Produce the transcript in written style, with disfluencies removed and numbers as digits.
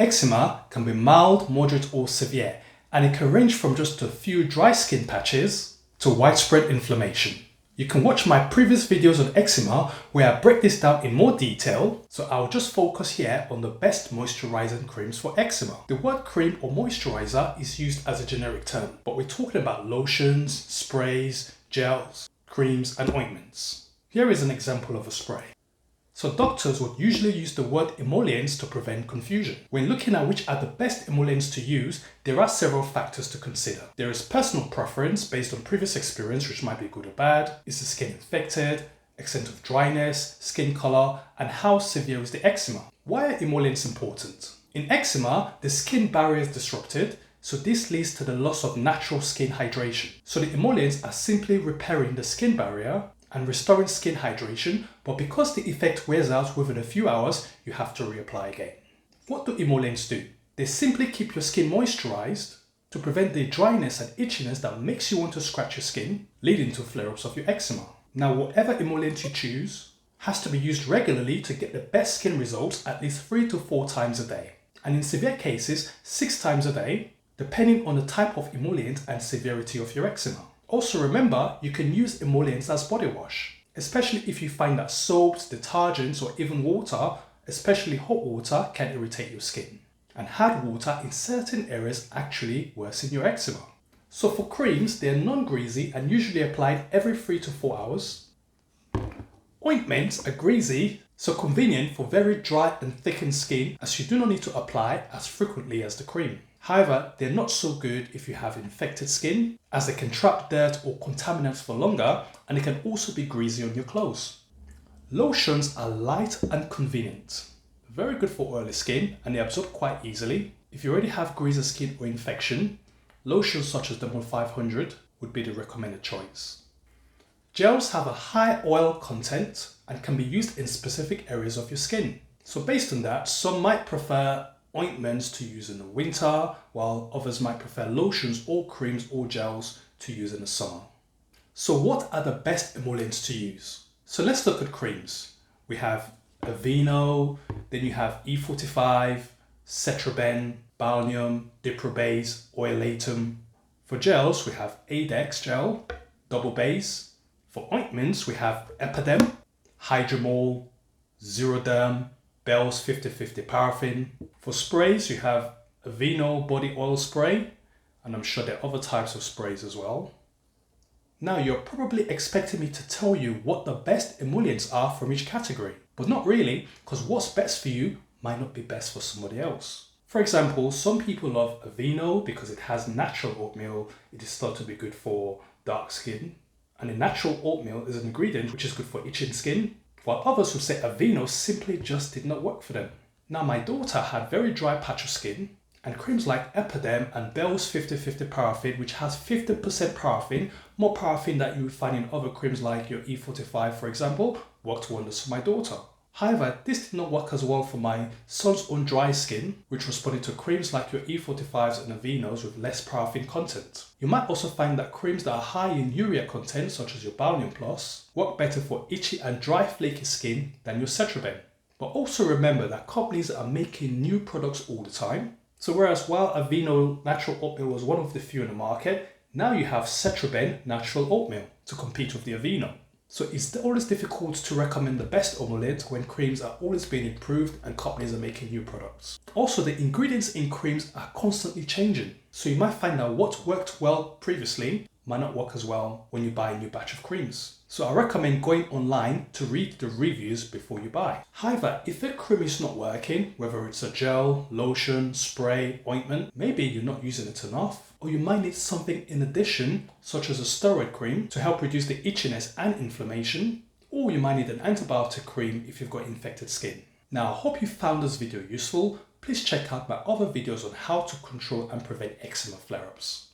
Eczema can be mild, moderate or severe, and it can range from just a few dry skin patches to widespread inflammation. You can watch my previous videos on eczema where I break this down in more detail, so I'll just focus here on the best moisturizing creams for eczema. The word cream or moisturizer is used as a generic term, but we're talking about lotions, sprays, gels, creams and ointments. Here is an example of a spray. So doctors would usually use the word emollients to prevent confusion. When looking at which are the best emollients to use, there are several factors to consider. There is personal preference based on previous experience, which might be good or bad. Is the skin infected? Extent of dryness, skin color, and how severe is the eczema? Why are emollients important? In eczema, the skin barrier is disrupted, so this leads to the loss of natural skin hydration. So the emollients are simply repairing the skin barrier and restoring skin hydration, but because the effect wears out within a few hours, you have to reapply again. What do emollients do? They simply keep your skin moisturized to prevent the dryness and itchiness that makes you want to scratch your skin, leading to flare-ups of your eczema. Now, whatever emollient you choose has to be used regularly to get the best skin results at least 3 to 4 times a day, and in severe cases, 6 times a day, depending on the type of emollient and severity of your eczema. Also remember, you can use emollients as body wash, especially if you find that soaps, detergents or even water, especially hot water, can irritate your skin. And hard water in certain areas actually worsen your eczema. So for creams, they are non-greasy and usually applied every 3 to 4 hours. Ointments are greasy, so convenient for very dry and thickened skin as you do not need to apply as frequently as the cream. However, they're not so good if you have infected skin, as they can trap dirt or contaminants for longer, and they can also be greasy on your clothes. Lotions are light and convenient. Very good for oily skin, and they absorb quite easily. If you already have greasy skin or infection, lotions such as Dermol 500 would be the recommended choice. Gels have a high oil content and can be used in specific areas of your skin. So based on that, some might prefer ointments to use in the winter, while others might prefer lotions or creams or gels to use in the summer. So what are the best emollients to use? So let's look at creams. We have Aveeno, then you have E45, Cetraben, Balneum, Diprobase, Oilatum. For gels, we have Adex gel, Doublebase. For ointments, we have Epaderm, Hydromol, Zeroderm, Bell's 50/50 paraffin. For sprays, you have Aveeno body oil spray, and I'm sure there are other types of sprays as well. Now you're probably expecting me to tell you what the best emollients are from each category, but not really, because what's best for you might not be best for somebody else. For example, some people love Aveeno because it has natural oatmeal. It is thought to be good for dark skin, and the natural oatmeal is an ingredient which is good for itching skin, while others would say Aveeno simply just did not work for them. Now my daughter had very dry patch of skin, and creams like Epaderm and Bell's 50/50 paraffin, which has 50% paraffin, more paraffin that you would find in other creams like your E45 for example, worked wonders for my daughter. However, this did not work as well for my son's own dry skin, which responded to creams like your E45s and Aveenos with less paraffin content. You might also find that creams that are high in urea content, such as your Balneum Plus, work better for itchy and dry flaky skin than your Cetraben. But also remember that companies are making new products all the time. So whereas while Aveeno natural oatmeal was one of the few in the market, now you have Cetraben natural oatmeal to compete with the Aveeno. So it's always difficult to recommend the best emollient when creams are always being improved and companies are making new products. Also, the ingredients in creams are constantly changing. So you might find that what worked well previously might not work as well when you buy a new batch of creams. So I recommend going online to read the reviews before you buy. However, if a cream is not working, whether it's a gel, lotion, spray, ointment, maybe you're not using it enough, or you might need something in addition, such as a steroid cream to help reduce the itchiness and inflammation, or you might need an antibiotic cream if you've got infected skin. Now, I hope you found this video useful. Please check out my other videos on how to control and prevent eczema flare-ups.